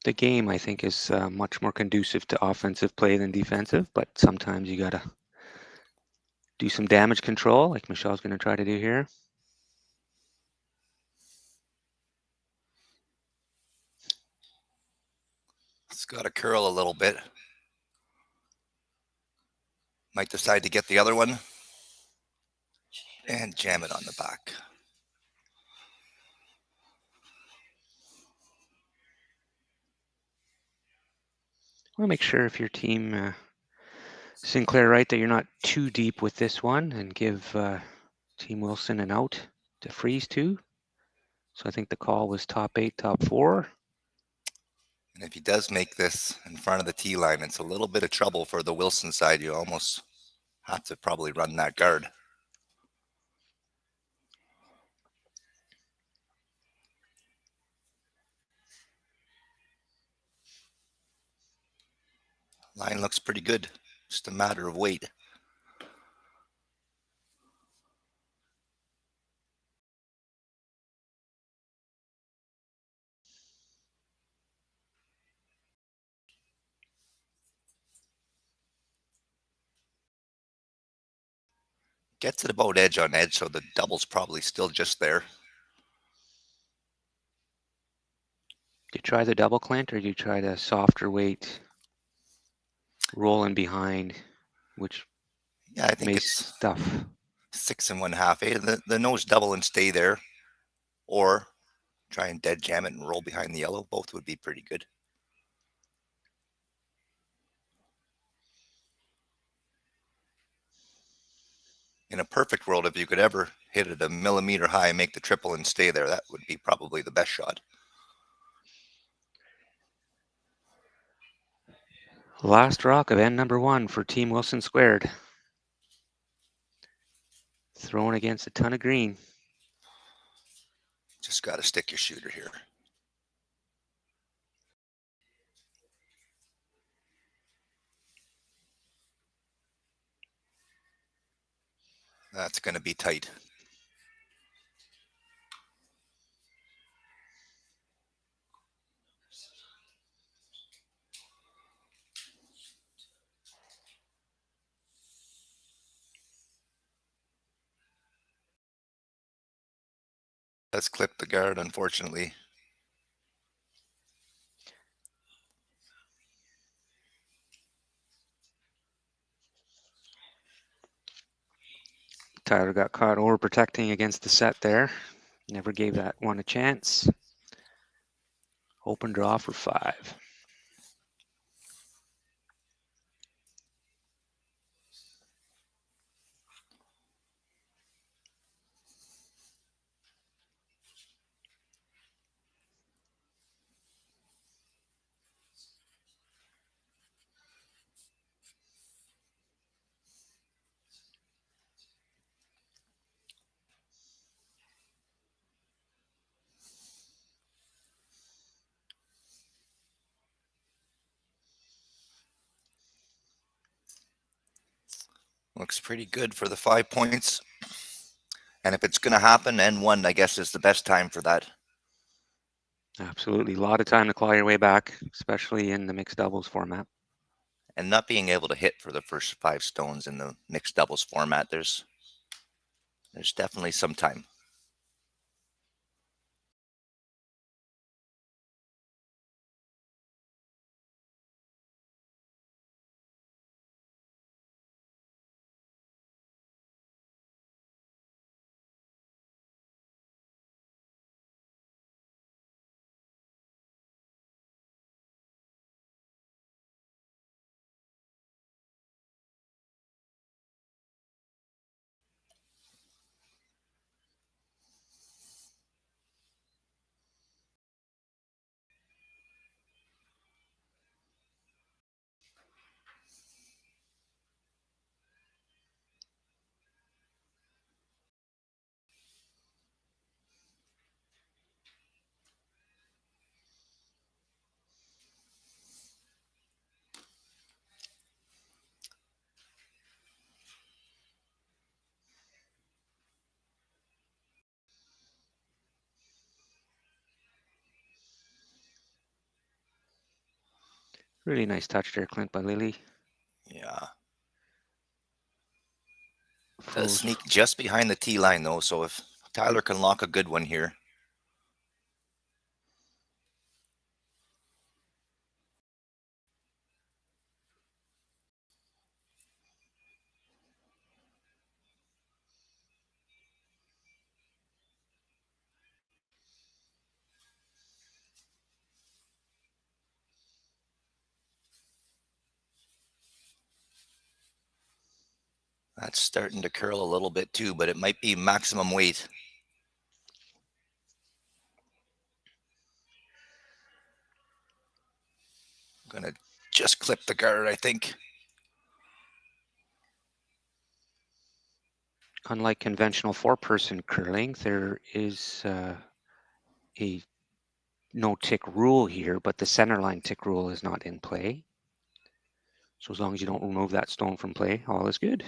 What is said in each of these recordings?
The game, I think, is much more conducive to offensive play than defensive, but sometimes you got to do some damage control, like Michelle's going to try to do here. It's got to curl a little bit. Might decide to get the other one and jam it on the back. I want to make sure if your team, Sinclair, right, that you're not too deep with this one and give Team Wilson an out to freeze to. So I think the call was top 8, top 4. And if he does make this in front of the tee line, it's a little bit of trouble for the Wilson side. You almost have to probably run that guard. Line looks pretty good. Just a matter of weight. Gets it about edge on edge, so the double's probably still just there. Do you try the double Clint, or do you try the softer weight rolling behind, which I think may it's stuff? 6 1/2. The nose double and stay there, or try and dead jam it and roll behind the yellow. Both would be pretty good. In a perfect world, if you could ever hit it a millimeter high, make the triple and stay there, that would be probably the best shot. Last rock of end number 1 for Team Wilson squared. Throwing against a ton of green. Just got to stick your shooter here. That's going to be tight. Let's clip the guard, unfortunately. Tyler got caught overprotecting against the set there. Never gave that one a chance. Open draw for 5. Looks pretty good for the 5 points. And if it's going to happen, N1, I guess, is the best time for that. Absolutely. A lot of time to claw your way back, especially in the mixed doubles format. And not being able to hit for the first 5 stones in the mixed doubles format, there's definitely some time. Really nice touch there, Clint, by Lily. Yeah. Does Full. sneak just behind the tee line though, so if Tyler can lock a good one here. That's starting to curl a little bit too, but it might be maximum weight. I'm gonna just clip the guard, I think. Unlike conventional 4-person curling, there is a no tick rule here, but the centerline tick rule is not in play. So as long as you don't remove that stone from play, all is good.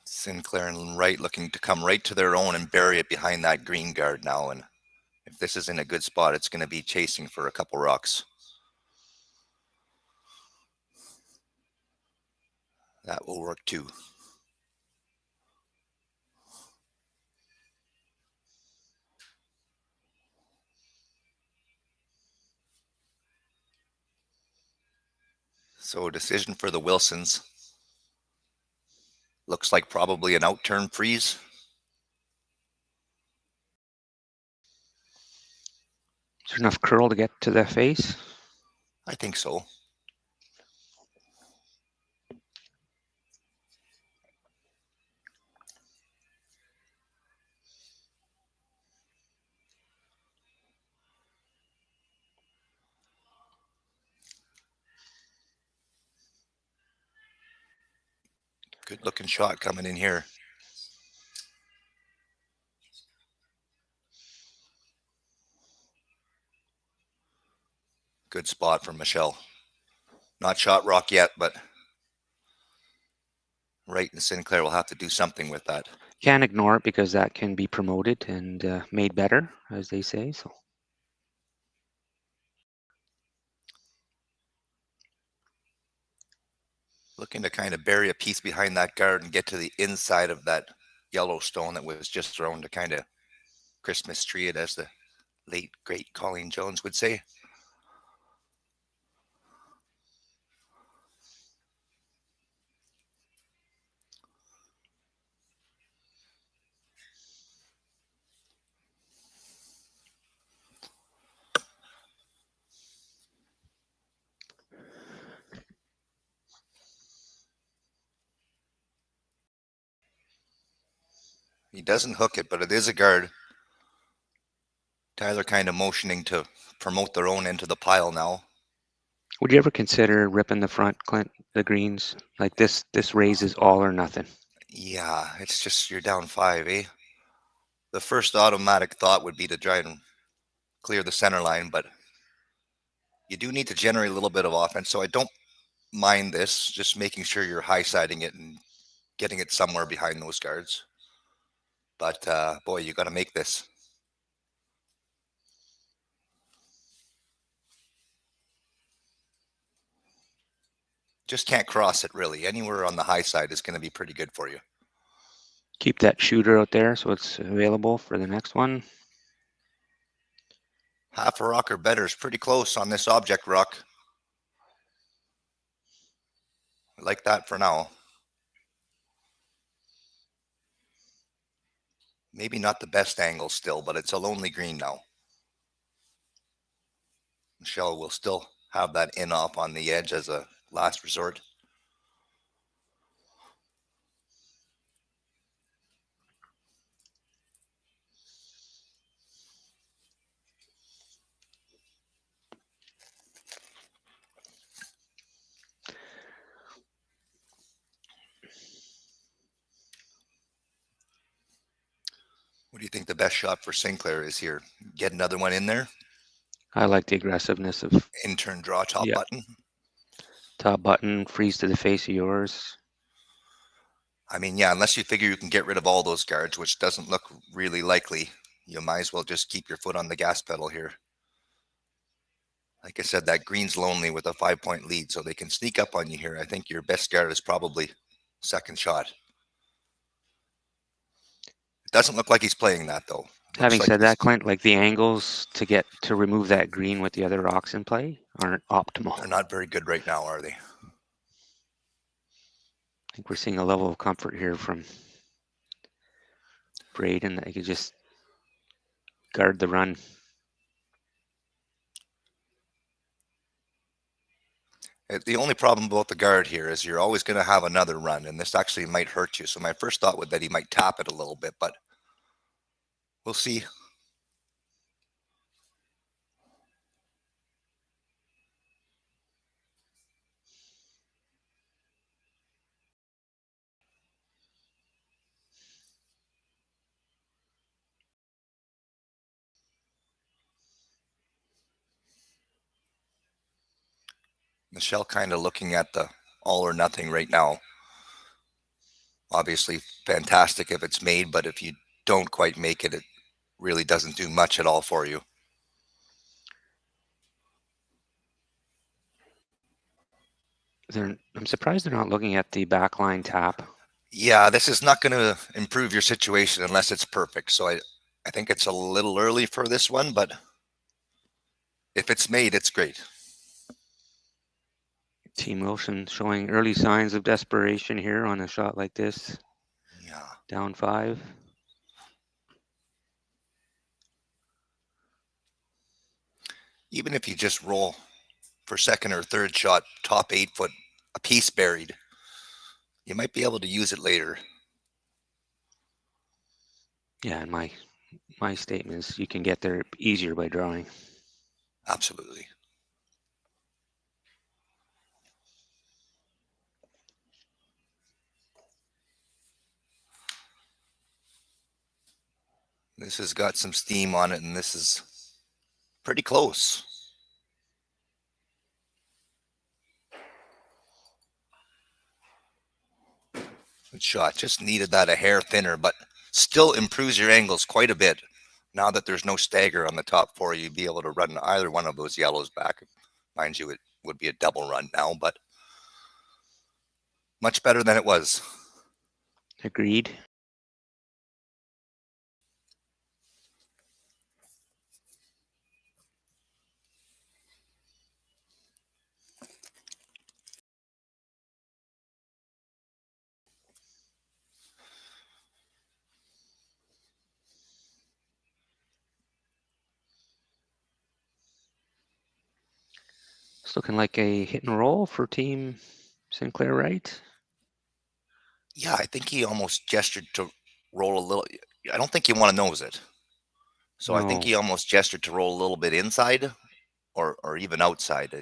Sinclair and Wright looking to come right to their own and bury it behind that green guard now. And if this is in a good spot, it's going to be chasing for a couple rocks. That will work too. So decision for the Wilsons. Looks like probably an out-turn freeze. Is there enough curl to get to the face? I think so. Good looking shot coming in here. Good spot from Michelle. Not shot rock yet, but Wright and Sinclair will have to do something with that. Can't ignore it because that can be promoted and made better, as they say. So looking to kind of bury a piece behind that guard and get to the inside of that yellow stone that was just thrown to kind of Christmas tree it, as the late great Colleen Jones would say. He doesn't hook it, but it is a guard. Tyler kind of motioning to promote their own into the pile now. would you ever consider ripping the front, Clint, the greens? Like this raises all or nothing. Yeah, it's just you're down 5, eh? The first automatic thought would be to try and clear the center line, but you do need to generate a little bit of offense. So I don't mind this, just making sure you're high siding it and getting it somewhere behind those guards. But boy, you got to make this. Just can't cross it really. Anywhere on the high side is going to be pretty good for you. Keep that shooter out there so it's available for the next one. Half a rock or better is pretty close on this object rock. I like that for now. Maybe not the best angle still, but it's a lonely green now. Michelle will still have that in off on the edge as a last resort. What do you think the best shot for Sinclair is here? Get another one in there? I like the aggressiveness of In turn draw top button? Top button, freeze to the face of yours. I mean, yeah, unless you figure you can get rid of all those guards, which doesn't look really likely, you might as well just keep your foot on the gas pedal here. Like I said, that green's lonely with a 5-point lead, so they can sneak up on you here. I think your best guard is probably second shot. It doesn't look like he's playing that, though. Having said that, Clint, like the angles to remove that green with the other rocks in play aren't optimal. They're not very good right now, are they? I think we're seeing a level of comfort here from Brayden that he could just guard the run. The only problem about the guard here is you're always going to have another run, and this actually might hurt you. So my first thought would that he might tap it a little bit, but we'll see. Michelle kind of looking at the all or nothing right now. Obviously fantastic if it's made, but if you don't quite make it, it really doesn't do much at all for you. I'm surprised they're not looking at the backline tap. Yeah, this is not going to improve your situation unless it's perfect. So I think it's a little early for this one, but if it's made, it's great. Team Wilson showing early signs of desperation here on a shot like this. Yeah. Down 5. Even if you just roll for second or third shot, top 8 foot, a piece buried, you might be able to use it later. Yeah, and my statement is you can get there easier by drawing. Absolutely. This has got some steam on it, and this is pretty close. Good shot. Just needed that a hair thinner, but still improves your angles quite a bit. Now that there's no stagger on the top 4, you'd be able to run either one of those yellows back. Mind you, it would be a double run now, but much better than it was. Agreed. It's looking like a hit and roll for Team Sinclair, right? Yeah, I think he almost gestured to roll a little. I don't think you want to nose it. So I think he almost gestured to roll a little bit inside or even outside.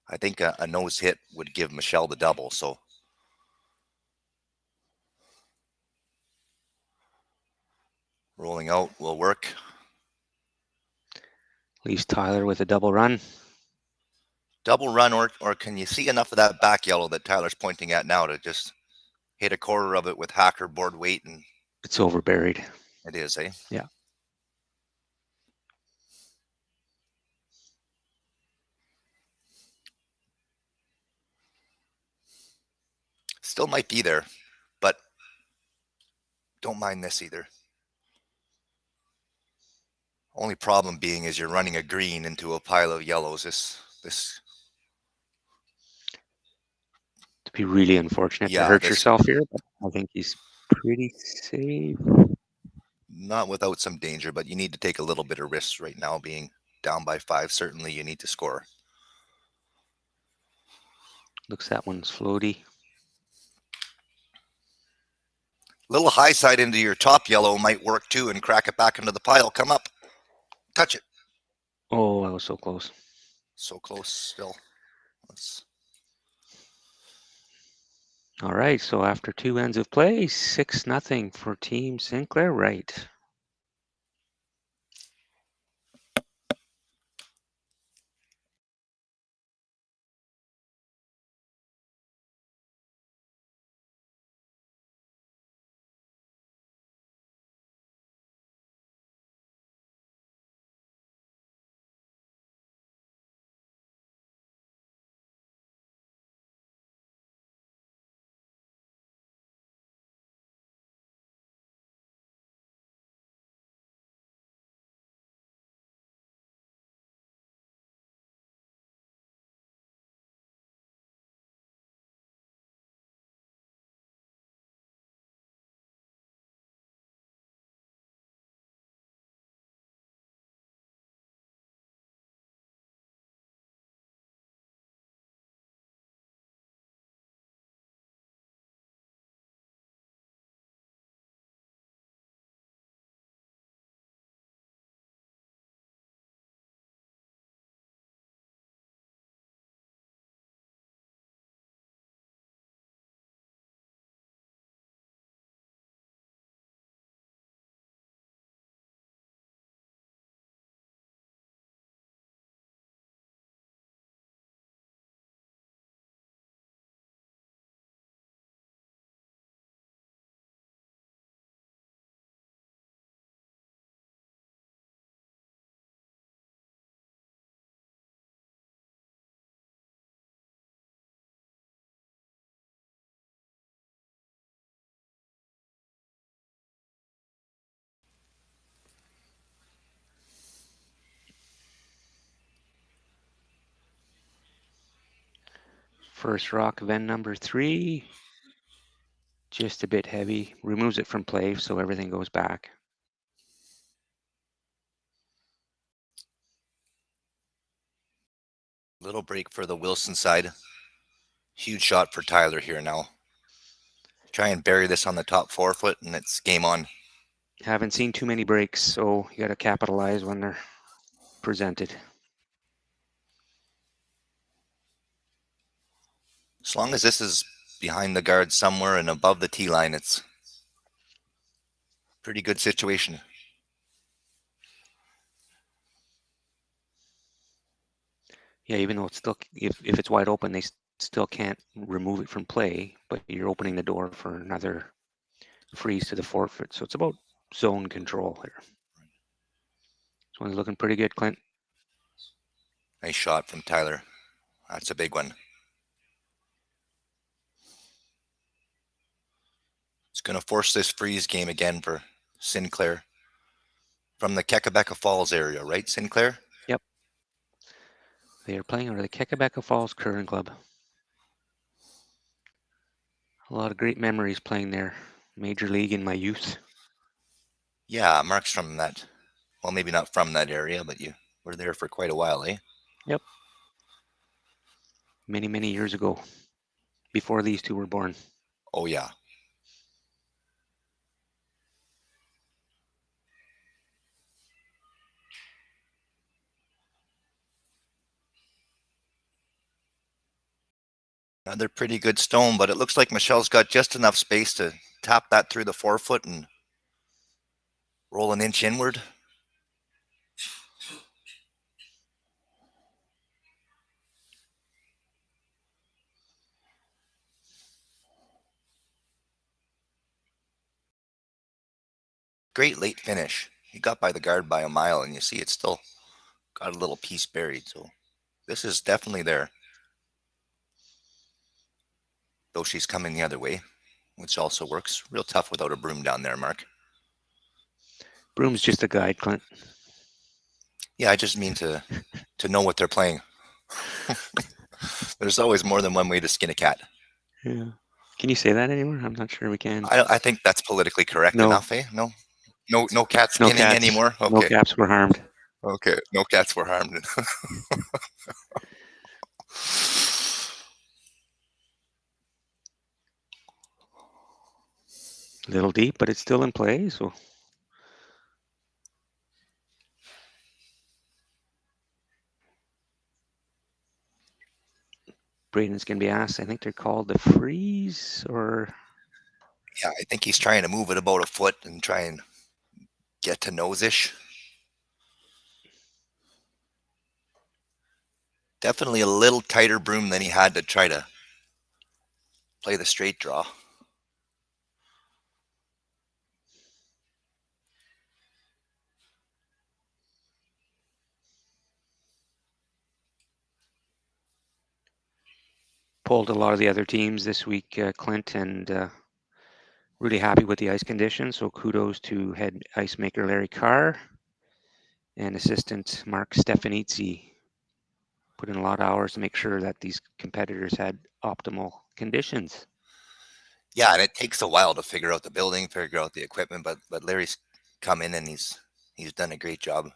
I think a nose hit would give Michelle the double. So rolling out will work. Leaves Tyler with a double run. Double run, or can you see enough of that back yellow that Tyler's pointing at now to just hit a quarter of it with hacker board weight? And it's over buried. It is, eh? Yeah. Still might be there, but don't mind this either. Only problem being is you're running a green into a pile of yellows. This to be really unfortunate to hurt yourself here, but I think he's pretty safe. Not without some danger, but you need to take a little bit of risks right now. Being down by 5, certainly you need to score. Looks that one's floaty. Little high side into your top yellow might work too, and crack it back into the pile. Come up, touch it. Oh, I was so close. So close still. All right, so after 2 ends of play, 6-0 for Team Sinclair Wright. First rock of end number 3. Just a bit heavy. Removes it from play, so everything goes back. Little break for the Wilson side. Huge shot for Tyler here now. Try and bury this on the top 4 foot, and it's game on. Haven't seen too many breaks, so you got to capitalize when they're presented. As long as this is behind the guard somewhere and above the tee line, it's a pretty good situation. Yeah, even though it's still, if it's wide open, they still can't remove it from play, but you're opening the door for another freeze to the 4 foot. So it's about zone control here. This one's looking pretty good, Clint. Nice shot from Tyler. That's a big one. It's going to force this freeze game again for Sinclair. From the Kakabeka Falls area, right, Sinclair? Yep. They are playing under the Kakabeka Falls Curling Club. A lot of great memories playing there. Major League in my youth. Yeah, Mark's from that. Well, maybe not from that area, but you were there for quite a while, eh? Yep. Many, many years ago, before these two were born. Oh, yeah. Another pretty good stone, but it looks like Michelle's got just enough space to tap that through the 4 foot and roll an inch inward. Great late finish. He got by the guard by a mile, and you see it's still got a little piece buried. So this is definitely there. Though she's coming the other way, which also works. Real tough without a broom down there, Mark. Broom's just a guide, Clint. Yeah, I just mean to know what they're playing. There's always more than one way to skin a cat. Yeah. Can you say that anymore? I'm not sure we can. I think that's politically correct enough, eh? No cat No skinning cats anymore. Okay. No cats were harmed. Okay, no cats were harmed. A little deep, but it's still in play, so. Brayden's going to be asked, I think they're called the freeze, or? Yeah, I think he's trying to move it about a foot and try and get to nose-ish. Definitely a little tighter broom than he had to try to play the straight draw. Pulled a lot of the other teams this week, Clint, and really happy with the ice conditions. So kudos to head ice maker Larry Carr and assistant Mark Stefanizzi. Put in a lot of hours to make sure that these competitors had optimal conditions. Yeah, and it takes a while to figure out the building, figure out the equipment, but Larry's come in and he's done a great job.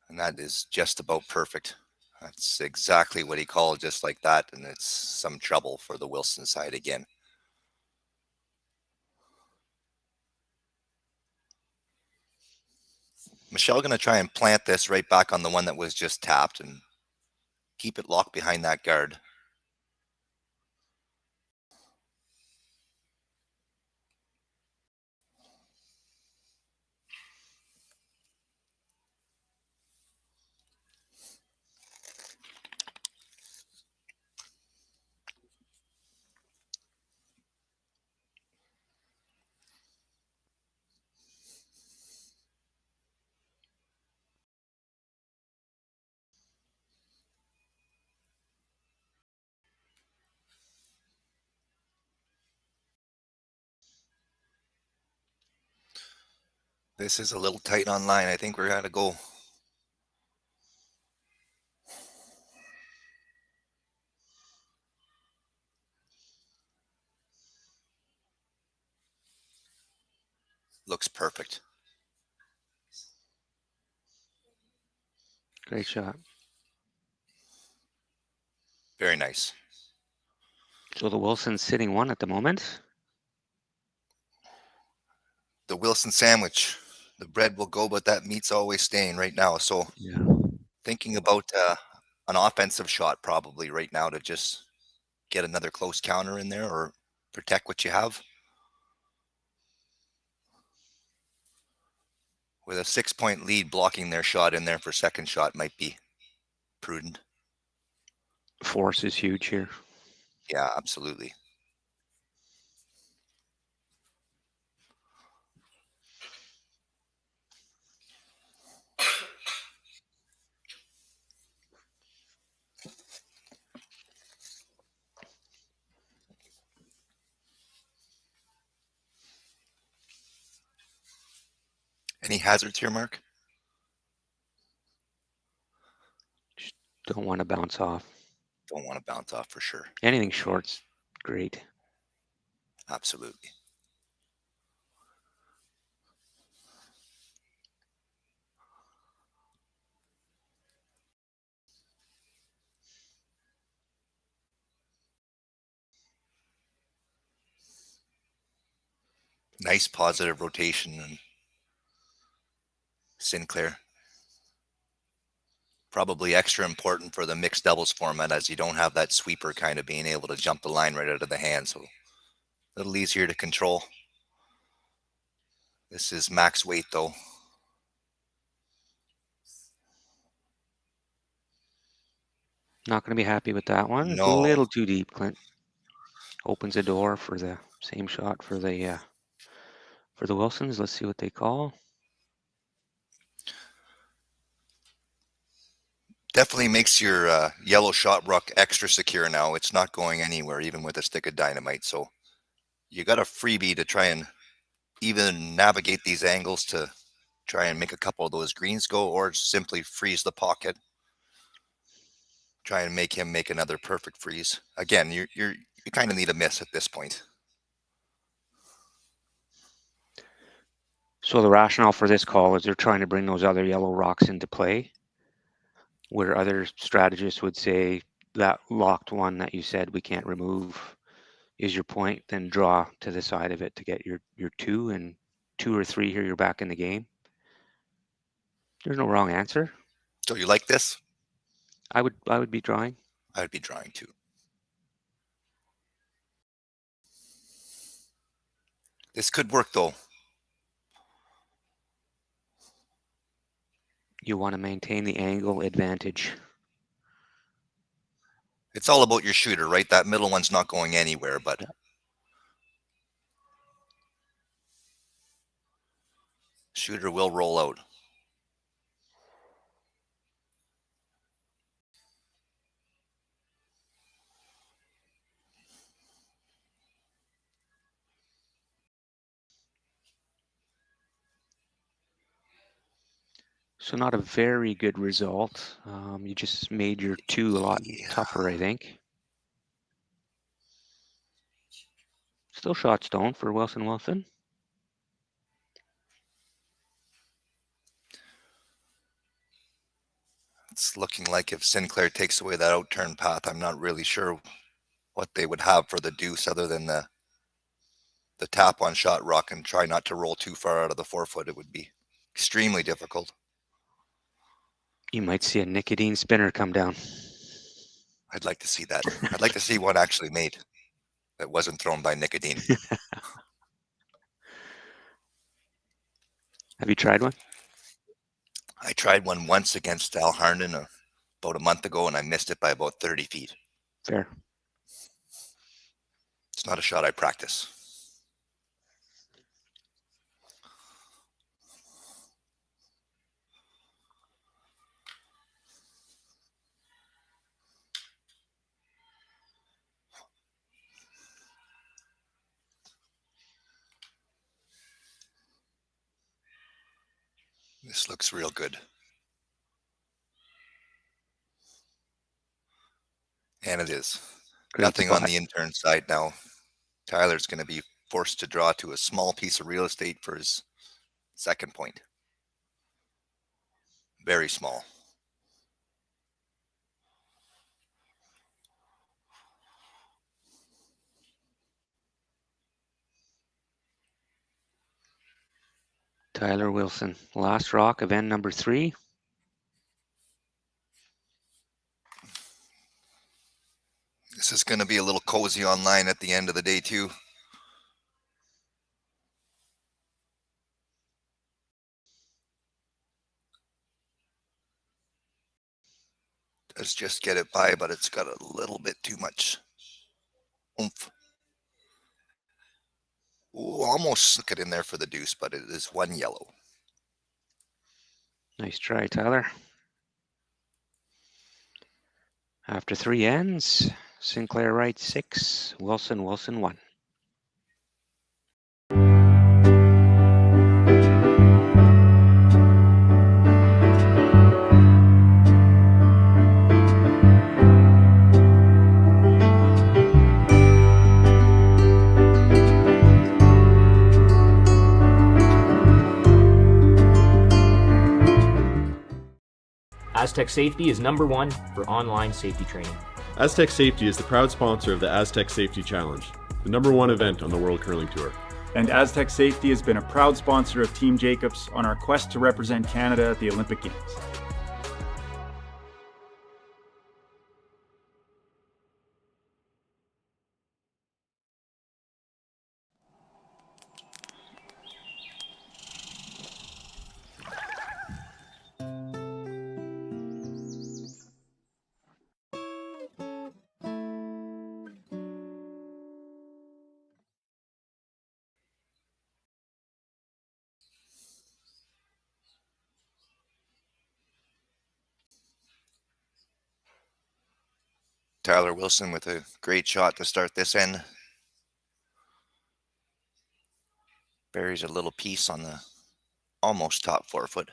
And that is just about perfect. That's exactly what he called, just like that, and it's some trouble for the Wilson side again. Michelle going to try and plant this right back on the one that was just tapped and keep it locked behind that guard. This is a little tight on line. I think we're going to go. Looks perfect. Great shot. Very nice. So the Wilson's sitting 1 at the moment. The Wilson sandwich. The bread will go, but that meat's always staying right now. So Yeah. thinking about an offensive shot probably right now to just get another close counter in there or protect what you have. With a 6-point lead, blocking their shot in there for second shot might be prudent. Force is huge here. Yeah, absolutely. Any hazards here, Mark? Just don't want to bounce off. Don't want to bounce off for sure. Anything short's great. Absolutely. Nice positive rotation and Sinclair. Probably extra important for the mixed doubles format as you don't have that sweeper kind of being able to jump the line right out of the hand. So a little easier to control. This is max weight though. Not going to be happy with that one. It's a No. little too deep, Clint. Opens a door for the same shot for the Wilsons. Let's see what they call. Definitely makes your yellow shot rock extra secure now. It's not going anywhere, even with a stick of dynamite. So you got a freebie to try and even navigate these angles to try and make a couple of those greens go, or simply freeze the pocket. Try and make him make another perfect freeze. Again, you kind of need a miss at this point. So the rationale for this call is they're trying to bring those other yellow rocks into play, where other strategists would say that locked one that you said we can't remove is your point, then draw to the side of it to get your 2, and 2 or 3 here, you're back in the game. There's no wrong answer. So you like this? I would be drawing. I would be drawing too. This could work though. You want to maintain the angle advantage. It's all about your shooter, right? That middle one's not going anywhere, but Yeah. shooter will roll out. So not a very good result. You just made your 2 a lot tougher, I think. Still shot stone for Wilson. It's looking like if Sinclair takes away that outturn path, I'm not really sure what they would have for the deuce other than the tap on shot rock and try not to roll too far out of the 4-foot. It would be extremely difficult. You might see a nicotine spinner come down. I'd like to see that. I'd like to see one actually made that wasn't thrown by nicotine. Have you tried one? I tried one once against Al Harnden about a month ago, and I missed it by about 30 feet. Fair. It's not a shot I practice. This looks real good. And it is. Great Nothing spot. on the intern side now. Tyler's going to be forced to draw to a small piece of real estate for his second point. Very small. Tyler Wilson, last rock of end number 3. This is going to be a little cozy online at the end of the day too. Does just get it by, but it's got a little bit too much oomph. Ooh, almost took it in there for the deuce, but it is 1 yellow. Nice try, Tyler. After 3 ends, Sinclair Wright 6, Wilson 1. Aztec Safety is #1 for online safety training. Aztec Safety is the proud sponsor of the Aztec Safety Challenge, the #1 event on the World Curling Tour. And Aztec Safety has been a proud sponsor of Team Jacobs on our quest to represent Canada at the Olympic Games. Tyler Wilson with a great shot to start this end. Buries a little piece on the almost top 4 foot.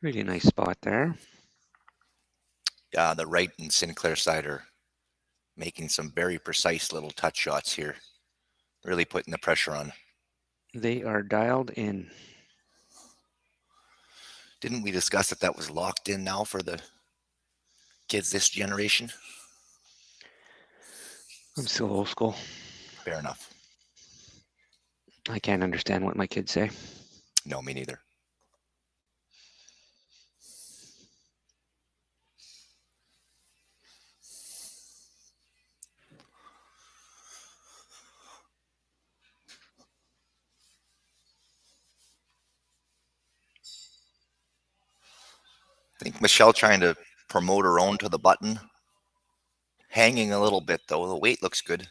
Really nice spot there. Yeah, the Wright and Sinclair side are making some very precise little touch shots here. Really putting the pressure on. They are dialed in. Didn't we discuss that was locked in now for the kids this generation? I'm still old school. Fair enough. I can't understand what my kids say. No, me neither. I think Michelle trying to promote her own to the button. Hanging a little bit though. The weight looks good.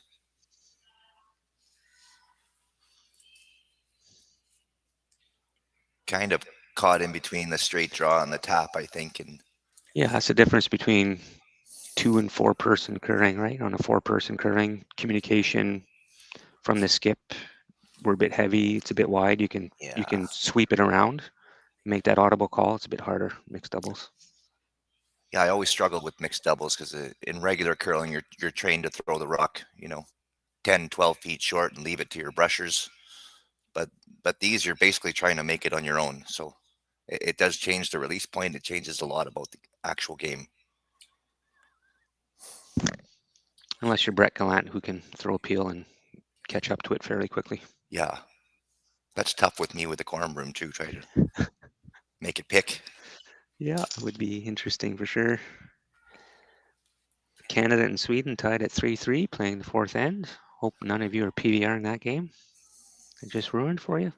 Kind of caught in between the straight draw and the tap, I think. And yeah, that's the difference between 2 and 4 person curling, right? On a 4-person curling, communication from the skip, we're a bit heavy, it's a bit wide. You can sweep it around, make that audible call. It's a bit harder mixed doubles. Yeah, I always struggled with mixed doubles because in regular curling, you're trained to throw the rock, 10, 12 feet short and leave it to your brushers. But these, you're basically trying to make it on your own. So it does change the release point. It changes a lot about the actual game. Unless you're Brett Gallant, who can throw a peel and catch up to it fairly quickly. Yeah, that's tough with me with the corn broom too. Try to make it pick. Yeah, it would be interesting for sure. Canada and Sweden tied at 3-3, playing the 4th end. Hope none of you are PVRing that game. It just ruined for you.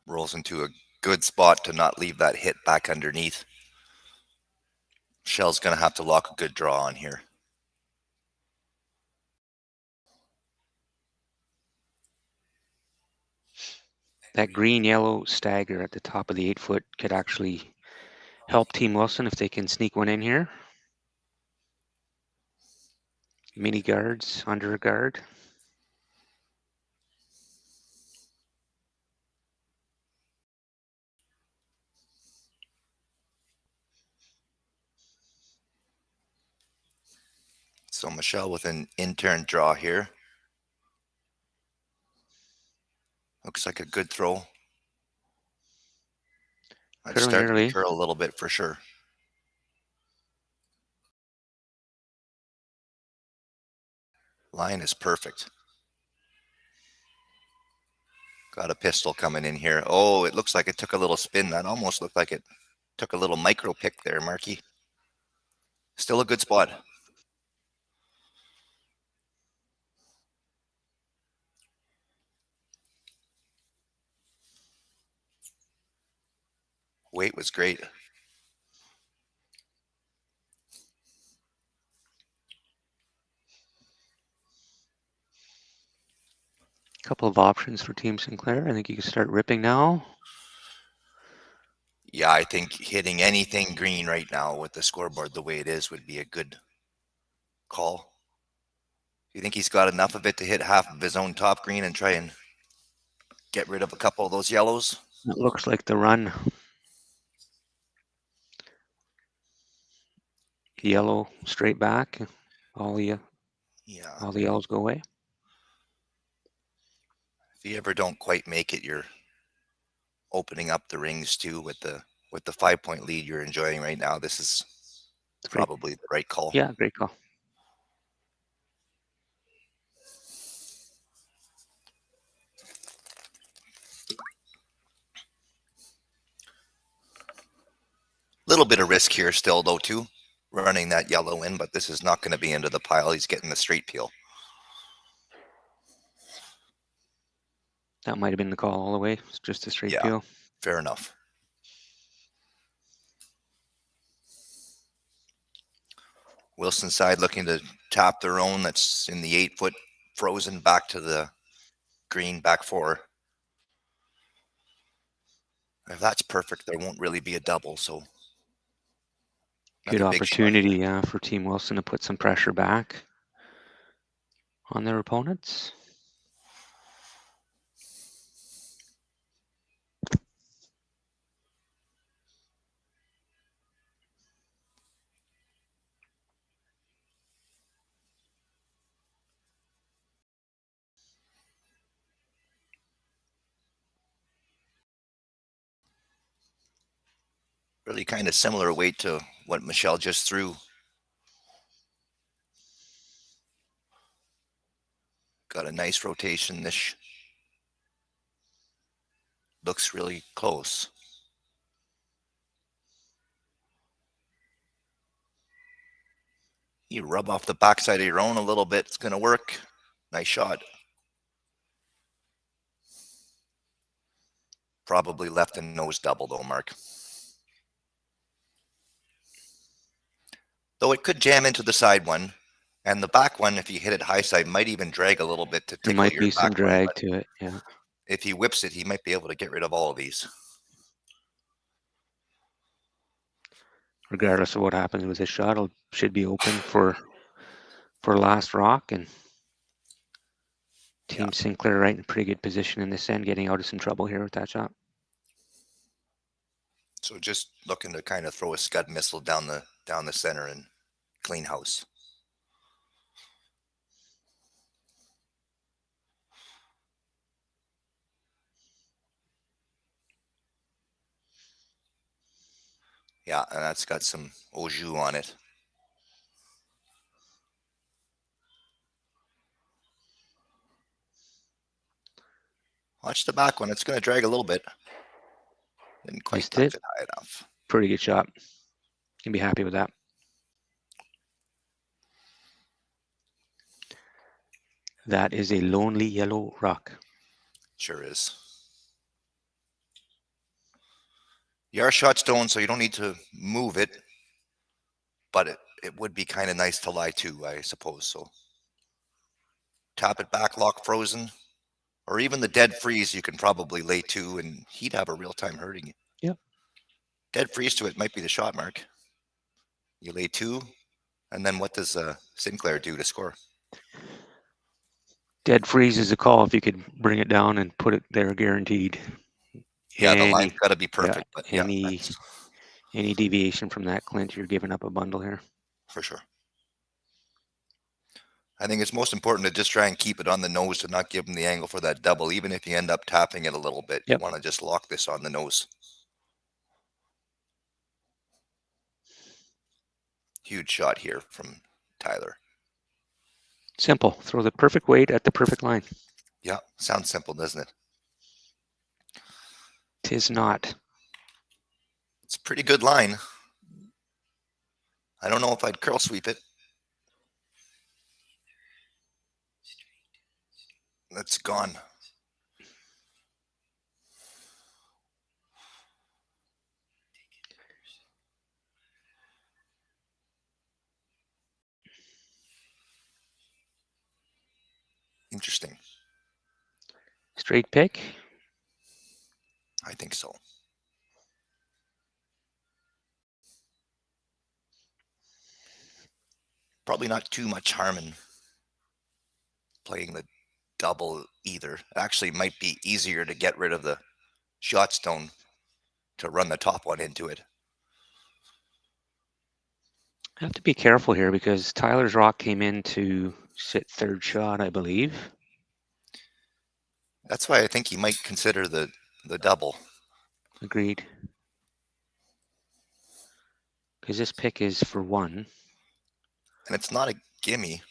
Rolls into a good spot to not leave that hit back underneath. Michelle's going to have to lock a good draw on here. That green-yellow stagger at the top of the 8-foot could actually help Team Wilson if they can sneak one in here. Mini guards, under a guard. So Michelle with an intern draw here. Looks like a good throw. I'd Curling start early. to curl a little bit for sure. Line is perfect. Got a pistol coming in here. Oh, it looks like it took a little spin. That almost looked like it took a little micro pick there, Marky. Still a good spot. Weight was great. Couple of options for Team Sinclair. I think you can start ripping now. Yeah, I think hitting anything green right now with the scoreboard the way it is would be a good call. Do you think he's got enough of it to hit half of his own top green and try and get rid of a couple of those yellows? It looks like the run. Yellow straight back. All the yellows go away. If you ever don't quite make it, you're opening up the rings too with the 5-point lead you're enjoying right now. This is probably the right call. Yeah, great call. Little bit of risk here still though too, running that yellow in, but this is not going to be into the pile. He's getting the straight peel. That might have been the call all the way. It's just a straight peel. Fair enough. Wilson side looking to tap their own. That's in the 8-foot, frozen back to the green, back 4. If that's perfect, there won't really be a double. So good opportunity for Team Wilson to put some pressure back on their opponents. Really kind of similar weight to what Michelle just threw. Got a nice rotation. This looks really close. You rub off the backside of your own a little bit. It's going to work. Nice shot. Probably left and nose double though, Mark. Though it could jam into the side one, and the back one, if you hit it high side, might even drag a little bit to tickle there might your be back some one, drag but to it. Yeah. if he whips it, he might be able to get rid of all of these. Regardless of what happens with this shot, it should be open for last rock, and Team Sinclair right in pretty good position in this end, getting out of some trouble here with that shot. So just looking to kind of throw a scud missile down the center and clean house. Yeah, and that's got some au jus on it. Watch the back one. It's going to drag a little bit. Didn't quite touch it high enough. Pretty good shot. Can be happy with that. That is a lonely yellow rock. Sure is. You are shot stone, so you don't need to move it. but it would be kind of nice to lie to, I suppose. So tap it back, lock frozen, or even the dead freeze, you can probably lay to, and he'd have a real time hurting you. Yep. Dead freeze to it might be the shot, Mark. You lay 2, and then what does Sinclair do to score? Dead freeze is a call if you could bring it down and put it there guaranteed. Yeah, the Any- line's got to be perfect, yeah, but yeah, any deviation from that, Clint, you're giving up a bundle here. for sure. I think it's most important to just try and keep it on the nose to not give him the angle for that double, even if you end up tapping it a little bit. Yep. You want to just lock this on the nose. Huge shot here from Tyler. Simple. Throw the perfect weight at the perfect line. Yeah, sounds simple, doesn't it? 'Tis not. It's a pretty good line. I don't know if I'd curl sweep it. That's gone. Interesting. Straight pick. I think so. Probably not too much harm in playing the double either. Actually, might be easier to get rid of the shot stone to run the top one into it. I have to be careful here because Tyler's rock came in to sit third shot, I believe. That's why I think he might consider the double. Agreed. Because this pick is for 1. And it's not a gimme.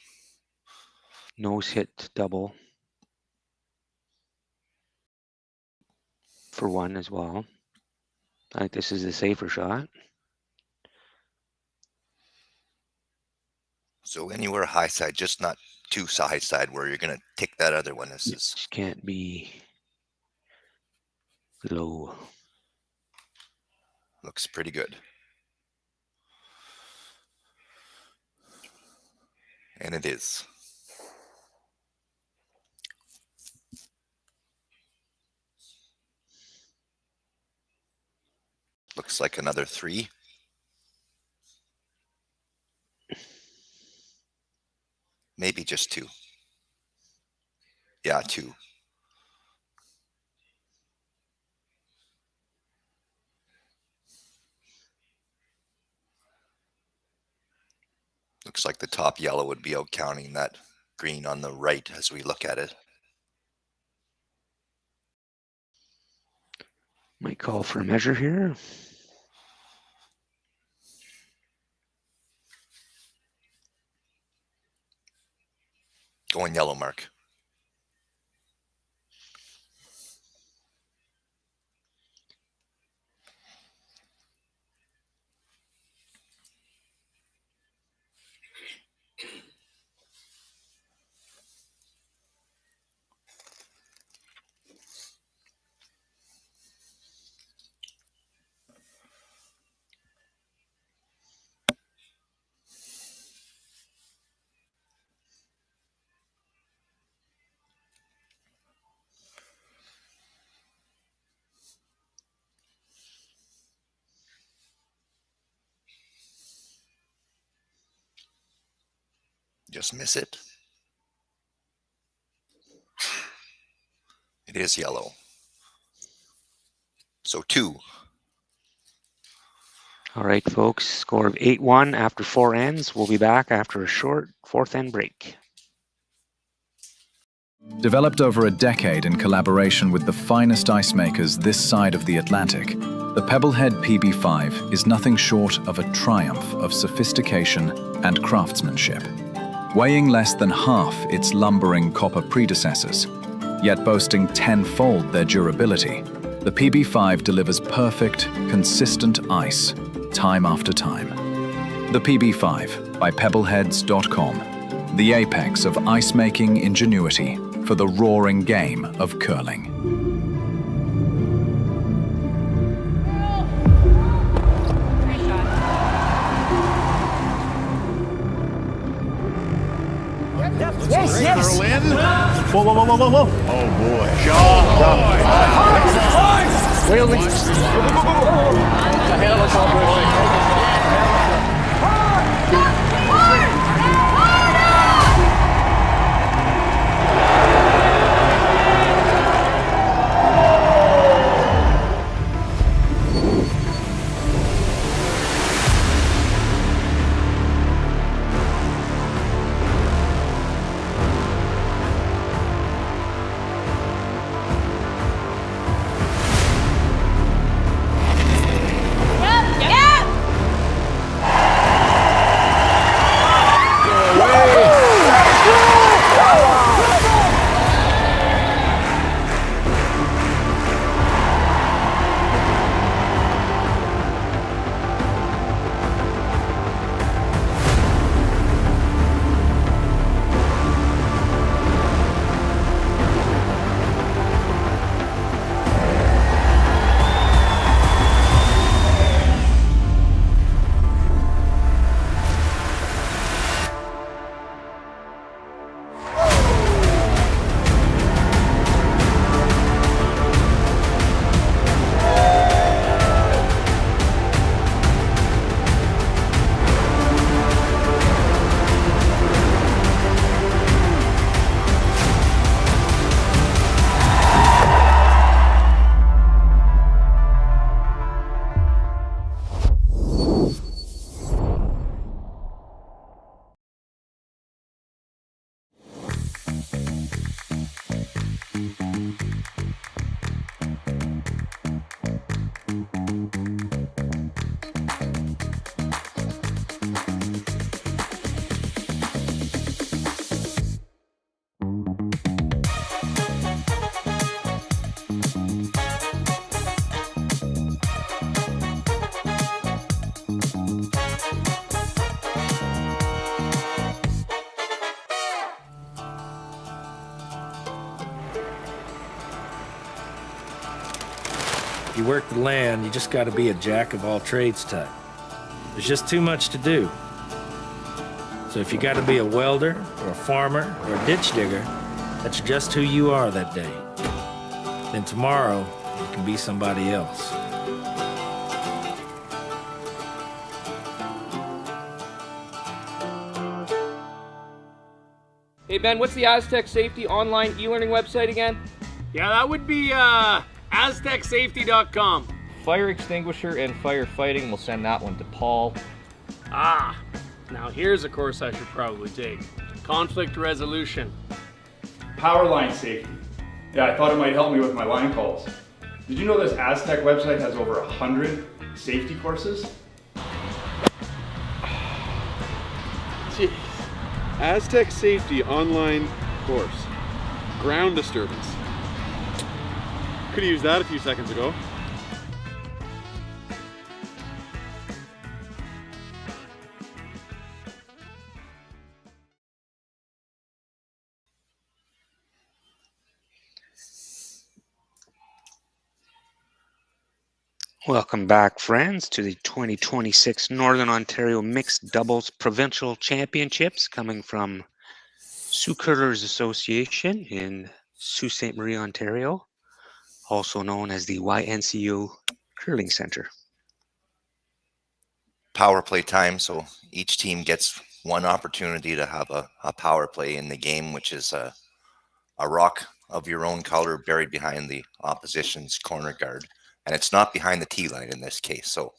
Nose hit double. For 1 as well. I think this is the safer shot. So anywhere high side, just not too high side where you're going to tick that other one. This is Just can't be low. looks pretty good. And it is. Looks like another 3. Maybe just 2. Yeah, 2. Looks like the top yellow would be out counting that green on the right as we look at it. Might call for a measure here. Going yellow, Mark. Just miss it. It is yellow. So 2. All right, folks. Score of 8-1 after 4 ends. We'll be back after a short 4th end break. Developed over a decade in collaboration with the finest ice makers this side of the Atlantic, the Pebblehead PB5 is nothing short of a triumph of sophistication and craftsmanship. Weighing less than half its lumbering copper predecessors, yet boasting 10-fold their durability, the PB5 delivers perfect, consistent ice, time after time. The PB5 by Pebbleheads.com, the apex of ice-making ingenuity for the roaring game of curling. Yes, yes. Curl in. Whoa, whoa, whoa, whoa, whoa, whoa. Oh boy. Job. Wheeling. Go, go, go, go, go. The hell is all If you work the land, you just got to be a jack of all trades type. There's just too much to do. So if you got to be a welder or a farmer or a ditch digger, that's just who you are that day. Then tomorrow, you can be somebody else. Hey Ben, what's the Aztec Safety online e-learning website again? Yeah, that would be aztecsafety.com. Fire extinguisher and firefighting, we'll send that one to Paul. Ah, now here's a course I should probably take. Conflict resolution. Power line safety. Yeah, I thought it might help me with my line calls. Did you know this Aztec website has over 100 safety courses? Jeez. Aztec Safety online course. Ground disturbance. Could have used that a few seconds ago. Welcome back, friends, to the 2026 Northern Ontario Mixed Doubles Provincial Championships coming from Sioux Curlers Association in Sault Ste. Marie, Ontario, also known as the YNCU Curling Center. Power play time, so each team gets one opportunity to have a power play in the game, which is a rock of your own color buried behind the opposition's corner guard. And it's not behind the tee line in this case. So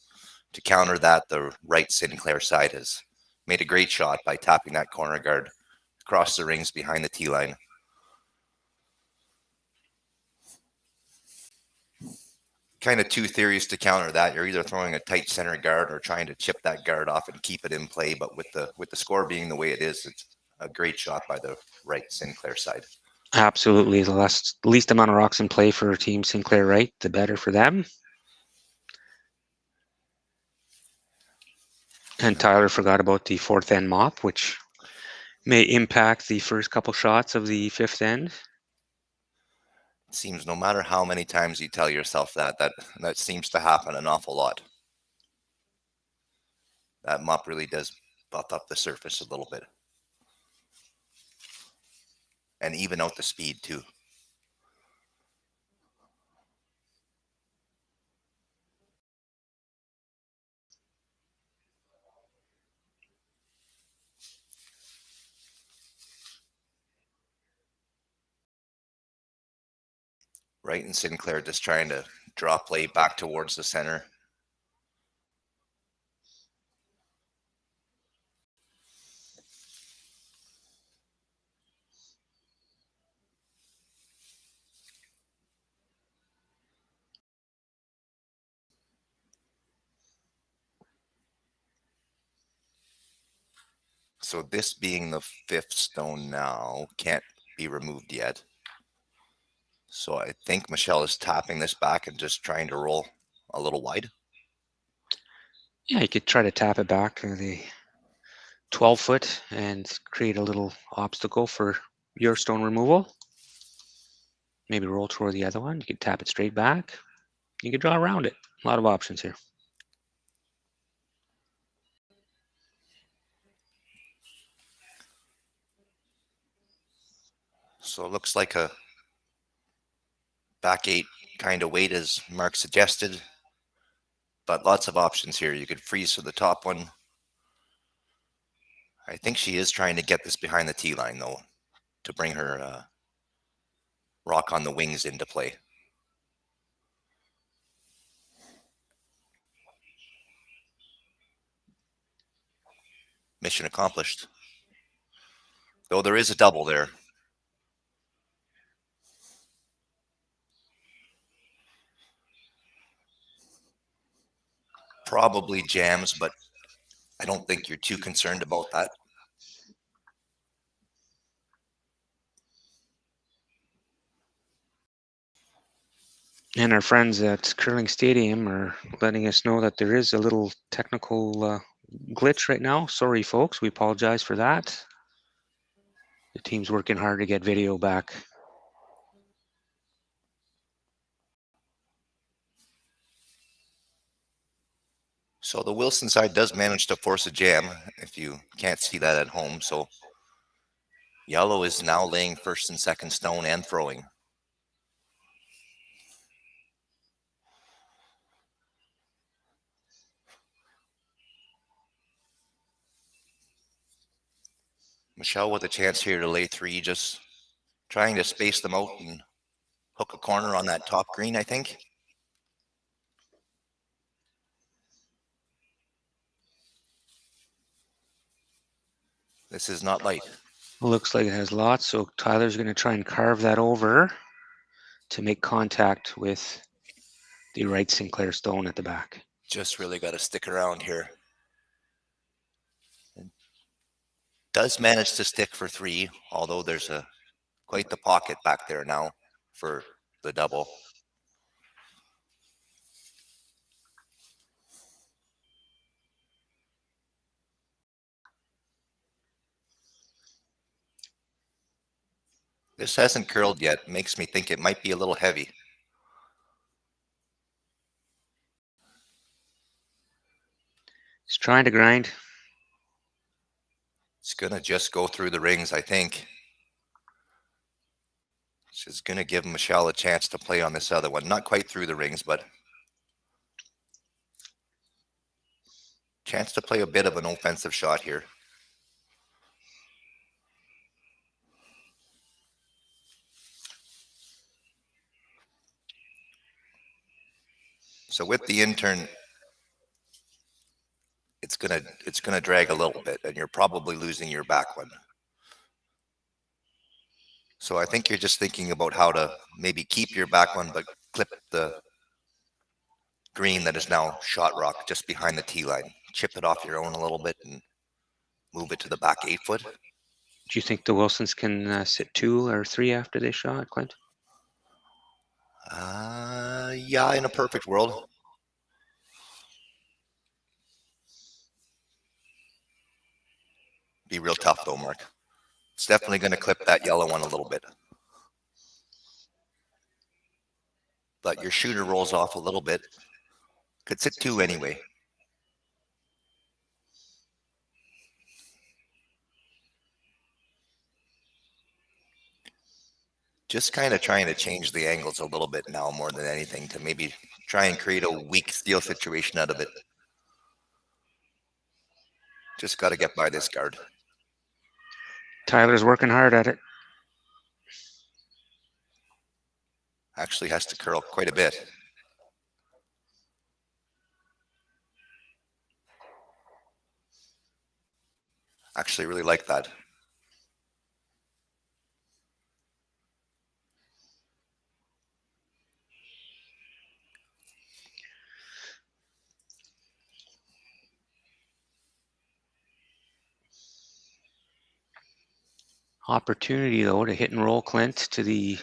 to counter that, the Wright Sinclair side has made a great shot by tapping that corner guard across the rings behind the tee line. Kind of two theories to counter that. You're either throwing a tight center guard or trying to chip that guard off and keep it in play. But with the score being the way it is, it's a great shot by the Wright Sinclair side. Absolutely. The least amount of rocks in play for Team Sinclair Wright, the better for them. And Tyler forgot about the fourth end mop, which may impact the first couple shots of the fifth end. It seems no matter how many times you tell yourself that seems to happen an awful lot. That mop really does buff up the surface a little bit. and even out the speed too. Wright and Sinclair just trying to draw play back towards the center. So this being the 5th stone now, can't be removed yet. So I think Michelle is tapping this back and just trying to roll a little wide. Yeah, you could try to tap it back to the 12 foot and create a little obstacle for your stone removal. Maybe roll toward the other one. You could tap it straight back. You could draw around it. A lot of options here. So it looks like a back 8 kind of weight as Mark suggested, but lots of options here. You could freeze for the top one. I think she is trying to get this behind the tee line though, to bring her rock on the wings into play. Mission accomplished. Though there is a double there. Probably jams, but I don't think you're too concerned about that. And our friends at Curling Stadium are letting us know that there is a little technical glitch right now. Sorry, folks. We apologize for that. The team's working hard to get video back. So the Wilson side does manage to force a jam, if you can't see that at home. So yellow is now laying 1st and 2nd stone and throwing. Michelle with a chance here to lay 3, just trying to space them out and hook a corner on that top green, I think. This is not light. Looks like it has lots, so Tyler's going to try and carve that over to make contact with the Wright Sinclair stone at the back. Just really got to stick around here. It does manage to stick for 3, although there's quite the pocket back there now for the double. This hasn't curled yet. Makes me think it might be a little heavy. He's trying to grind. It's going to just go through the rings, I think. This is going to give Michelle a chance to play on this other one. Not quite through the rings, but chance to play a bit of an offensive shot here. So with the intern, it's gonna drag a little bit, and you're probably losing your back one. So I think you're just thinking about how to maybe keep your back one, but clip the green that is now shot rock just behind the tee line. Chip it off your own a little bit and move it to the back 8 foot. Do you think the Wilsons can sit 2 or 3 after they shot, Clint? Yeah, in a perfect world. Be real tough though, Mark. It's definitely going to clip that yellow one a little bit. But your shooter rolls off a little bit. Could sit 2 anyway. Just kind of trying to change the angles a little bit now more than anything to maybe try and create a weak steel situation out of it. Just got to get by this guard. Tyler's working hard at it. Actually has to curl quite a bit. Actually really like that. Opportunity though to hit and roll Clint to the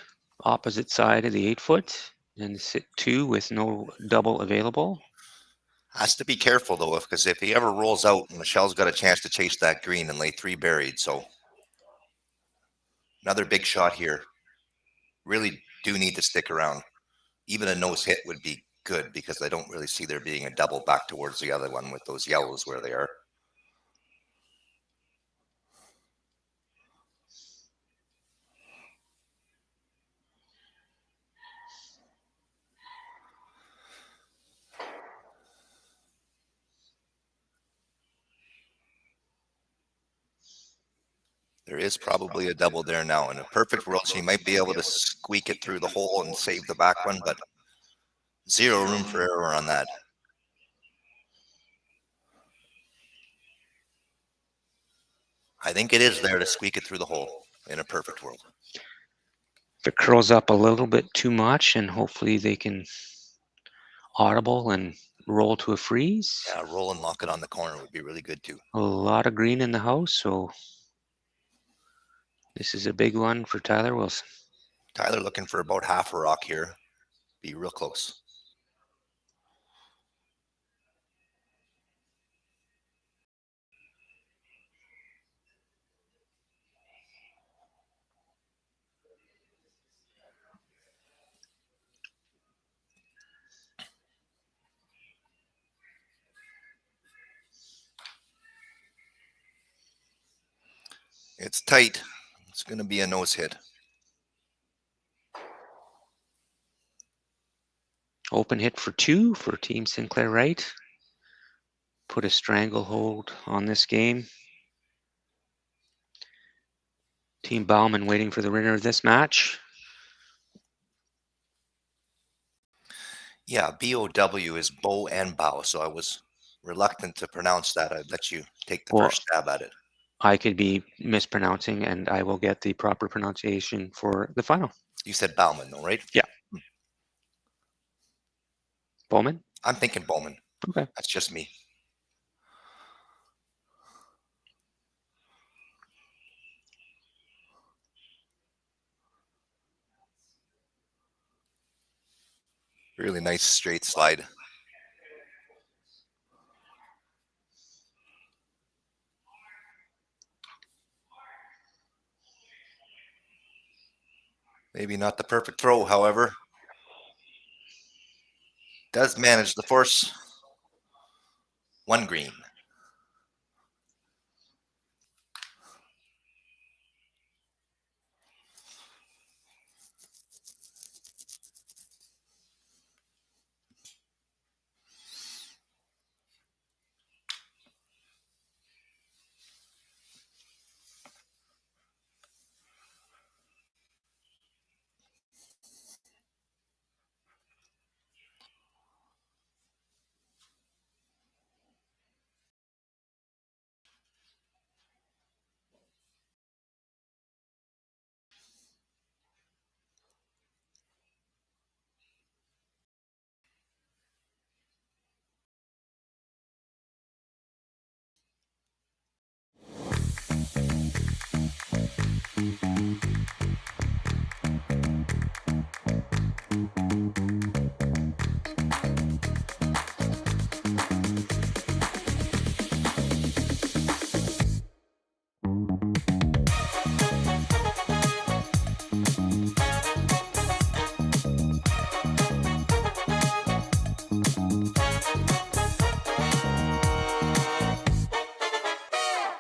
opposite side of the 8-foot and sit 2 with no double available. Has to be careful though, because if he ever rolls out, Michelle's got a chance to chase that green and lay 3 buried. So another big shot here. Really do need to stick around. Even a nose hit would be good because I don't really see there being a double back towards the other one with those yellows where they are. There is probably a double there now. In a perfect world, she might be able to squeak it through the hole and save the back one, but zero room for error on that. I think it is there to squeak it through the hole in a perfect world. If it curls up a little bit too much, and hopefully they can audible and roll to a freeze. Yeah, roll and lock it on the corner would be really good too. A lot of green in the house, so this is a big one for Tyler Wilson. Tyler looking for about half a rock here. Be real close. It's tight. It's going to be a nose hit. Open hit for 2 for Team Sinclair Wright. Put a stranglehold on this game. Team Bauman waiting for the winner of this match. Yeah, B-O-W is bow and bow, so I was reluctant to pronounce that. I'd let you take the first stab at it. I could be mispronouncing, and I will get the proper pronunciation for the final. You said Bauman, though, right? Yeah. Bowman? I'm thinking Bowman. Okay. That's just me. Really nice straight slide. Maybe not the perfect throw, however. Does manage to force 1 green.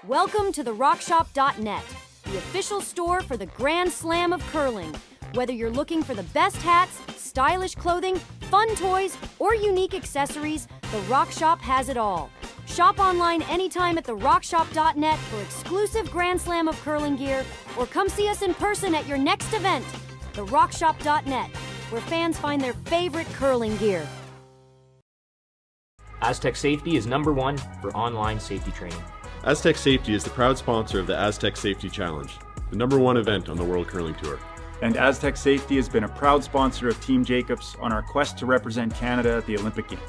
Welcome to the RockShop.net, the official store for the Grand Slam of curling, Whether you're looking for the best hats, stylish clothing, fun toys, or unique accessories, the Rock Shop has it all. Shop online anytime at therockshop.net for exclusive Grand Slam of curling gear, or come see us in person at your next event. Therockshop.net, where fans find their favorite curling gear. Aztec Safety is #1 for online safety training. Aztec Safety is the proud sponsor of the Aztec Safety Challenge, the #1 event on the World Curling Tour. And Aztec Safety has been a proud sponsor of Team Jacobs on our quest to represent Canada at the Olympic Games.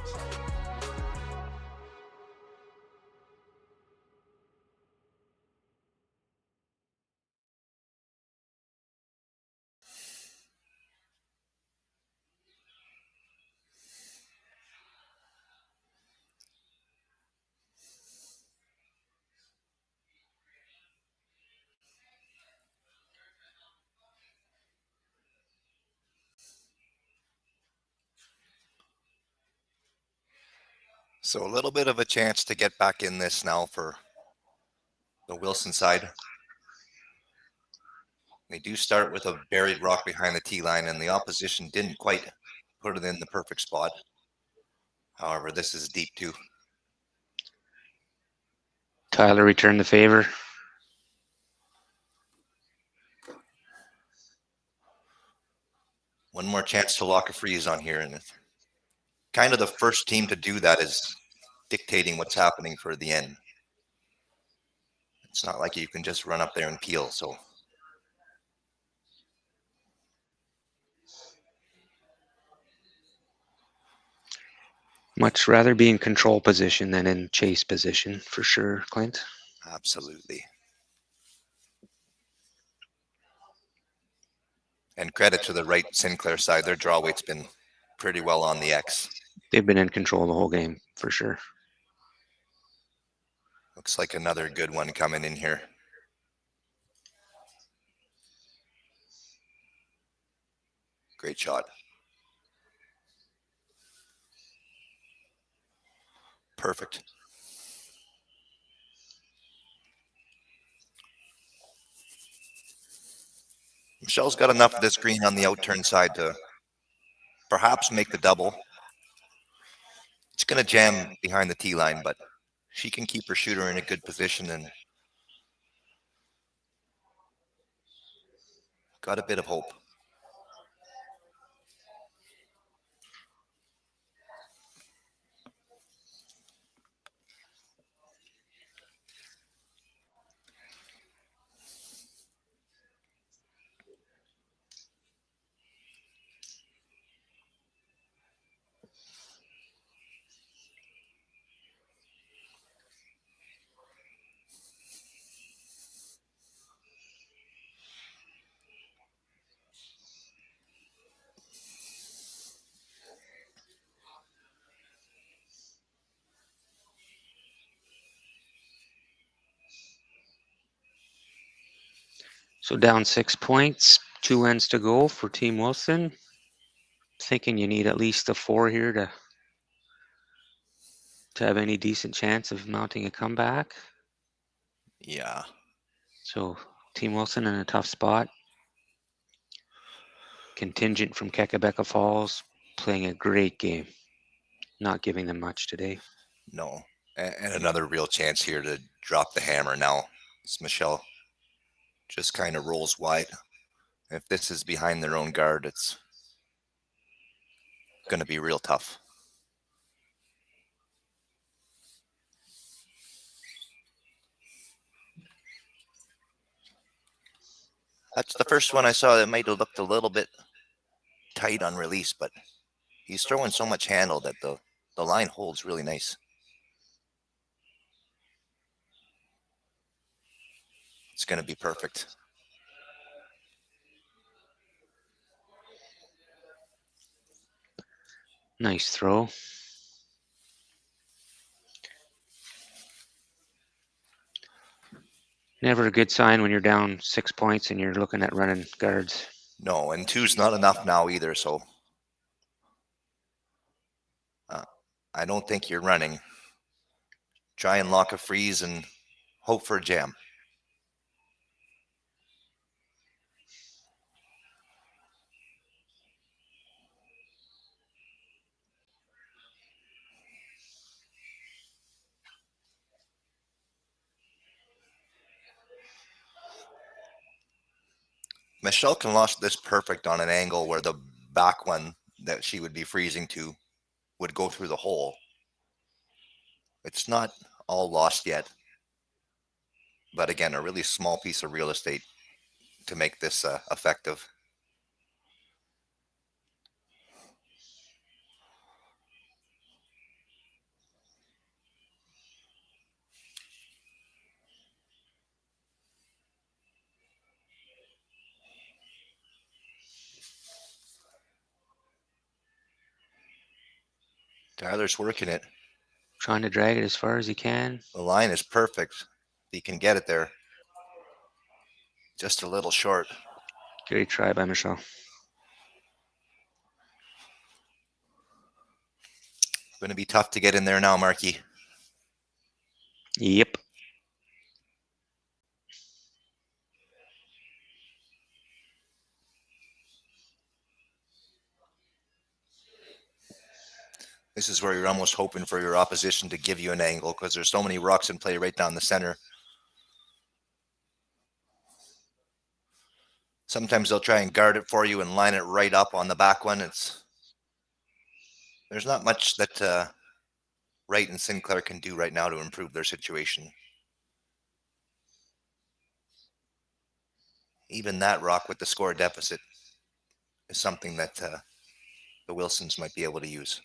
So a little bit of a chance to get back in this now for the Wilson side. They do start with a buried rock behind the tee line, and the opposition didn't quite put it in the perfect spot. However, this is deep too. Tyler returned the favor. One more chance to lock a freeze on here, and kind of the first team to do that is dictating what's happening for the end. It's not like you can just run up there and peel, so. Much rather be in control position than in chase position, for sure, Clint. Absolutely. And credit to the Wright Sinclair side. Their draw weight's been pretty well on the X. They've been in control the whole game, for sure. Looks like another good one coming in here. Great shot. Perfect. Michelle's got enough of this green on the outturn side to perhaps make the double. It's going to jam behind the tee line, but she can keep her shooter in a good position and got a bit of hope. So down 6 points, 2 ends to go for Team Wilson. Thinking you need at least a 4 here to have any decent chance of mounting a comeback. Yeah. So Team Wilson in a tough spot. Contingent from Kakabeka Falls playing a great game. Not giving them much today. No. And another real chance here to drop the hammer now. It's Michelle. Just kind of rolls wide. If this is behind their own guard, it's going to be real tough. That's the first one I saw that might have looked a little bit tight on release, but he's throwing so much handle that the line holds really nice. It's going to be perfect. Nice throw. Never a good sign when you're down 6 points and you're looking at running guards. No, and 2's not enough now either, so I don't think you're running. Try and lock a freeze and hope for a jam. Michelle can launch this perfect on an angle where the back one that she would be freezing to would go through the hole. It's not all lost yet. But again, a really small piece of real estate to make this effective. Tyler's working it. Trying to drag it as far as he can. The line is perfect. He can get it there. Just a little short. Great try by Michelle. Going to be tough to get in there now, Marky. Yep. This is where you're almost hoping for your opposition to give you an angle because there's so many rocks in play right down the center. Sometimes they'll try and guard it for you and line it right up on the back one. There's not much that Wright and Sinclair can do right now to improve their situation. Even that rock with the score deficit is something that the Wilsons might be able to use.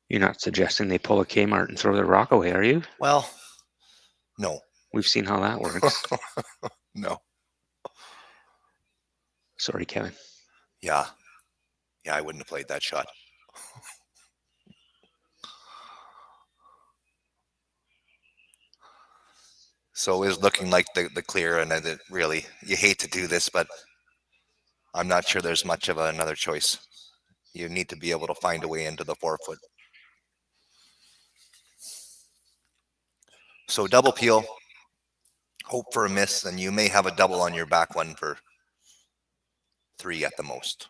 You're not suggesting they pull a Kmart and throw the rock away, are you? Well, no. We've seen how that works. No. Sorry, Kevin. Yeah. Yeah, I wouldn't have played that shot. So it's looking like the clear, and it really, you hate to do this, but I'm not sure there's much of another choice. You need to be able to find a way into the 4-foot. So double peel, hope for a miss, and you may have a double on your back one for 3 at the most.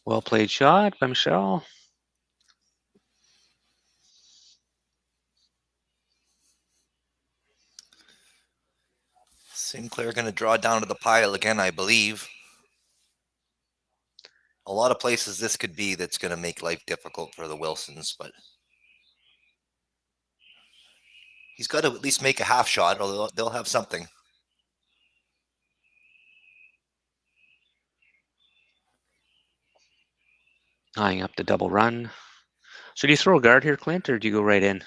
Well played shot by Michelle. Sinclair going to draw down to the pile again, I believe. A lot of places this could be that's going to make life difficult for the Wilsons, but he's got to at least make a half shot, although they'll have something. Eyeing up the double run. So do you throw a guard here, Clint, or do you go right in?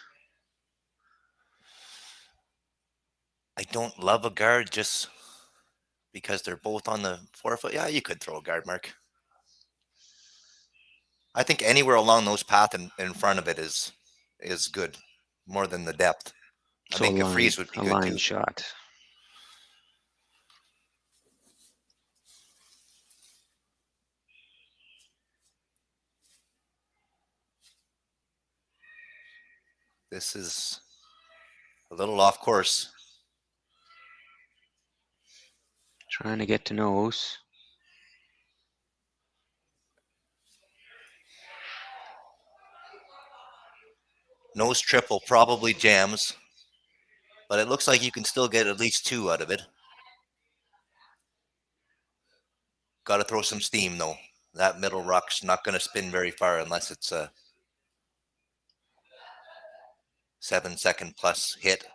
I don't love a guard just because they're both on the 4-foot. Yeah, you could throw a guard, Mark. I think anywhere along those paths in front of it is good, more than the depth. I think a freeze would be good line too. Shot. This is a little off course. Trying to get to nose. Nose triple probably jams, but it looks like you can still get at least 2 out of it. Got to throw some steam though. That middle rock's not going to spin very far unless it's a 7-second plus hit.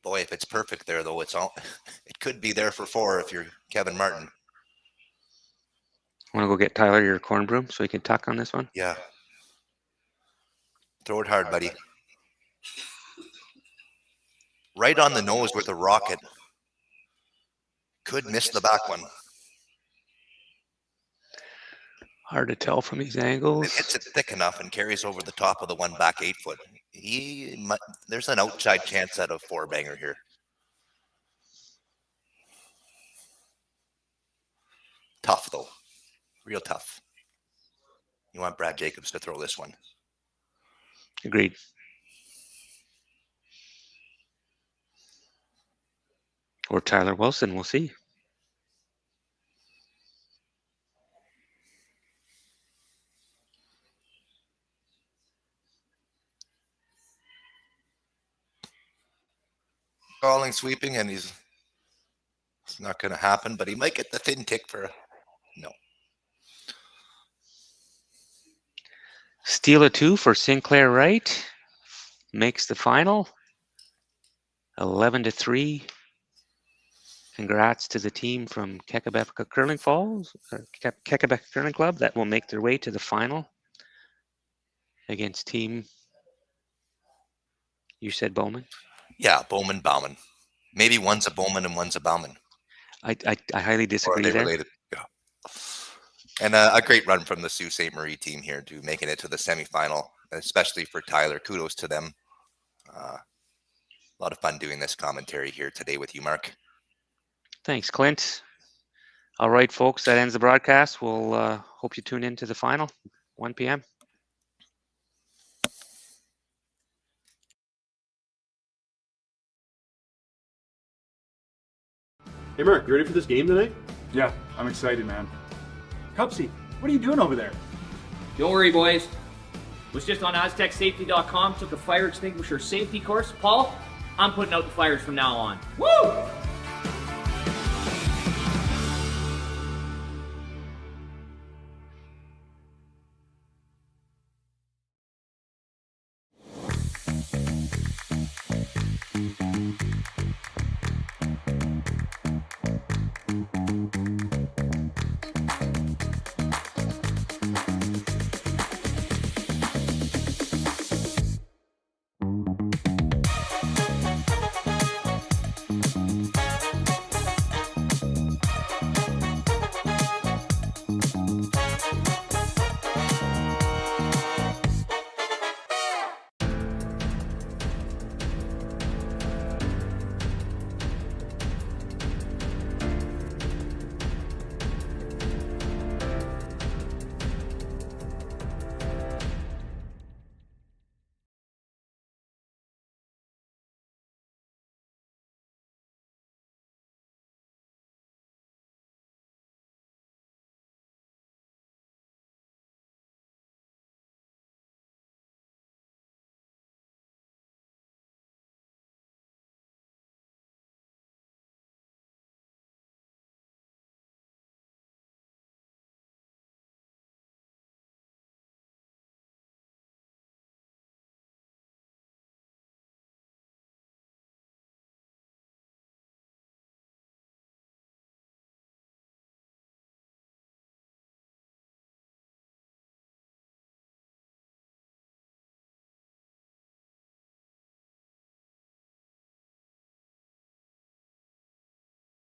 Boy, if it's perfect there though, it could be there for 4 if you're Kevin Martin. Want to go get Tyler your corn broom so he can tuck on this one? Yeah. Throw it hard, buddy. Right on the nose with a rocket. Could miss the back one. Hard to tell from these angles. It hits it thick enough and carries over the top of the one back 8-foot. There's an outside chance at a 4-banger here. Tough, though. Real tough. You want Brad Jacobs to throw this one. Agreed. Or Tyler Wilson, we'll see. Calling, sweeping, and it's not going to happen, but he might get the thin tick for no. Steal a 2 for Sinclair Wright. Makes the final. 11-3. Congrats to the team from Kakabeka Curling Falls, or Kakabeka Curling Club, that will make their way to the final against team. You said Bowman? Yeah, Bowman. Maybe one's a Bowman and one's a Bauman. I highly disagree. Or are they there. related? Yeah. And a great run from the Sault Ste.Marie team here to making it to the semifinal, especially for Tyler. Kudos to them. A lot of fun doing this commentary here today with you, Mark. Thanks, Clint. All right, folks, that ends the broadcast. We'll hope you tune in to the final, 1 p.m. Hey, Mark, you ready for this game tonight? Yeah, I'm excited, man. Cupsy, what are you doing over there? Don't worry, boys. Was just on AztecSafety.com, took a fire extinguisher safety course. Paul, I'm putting out the fires from now on. Woo!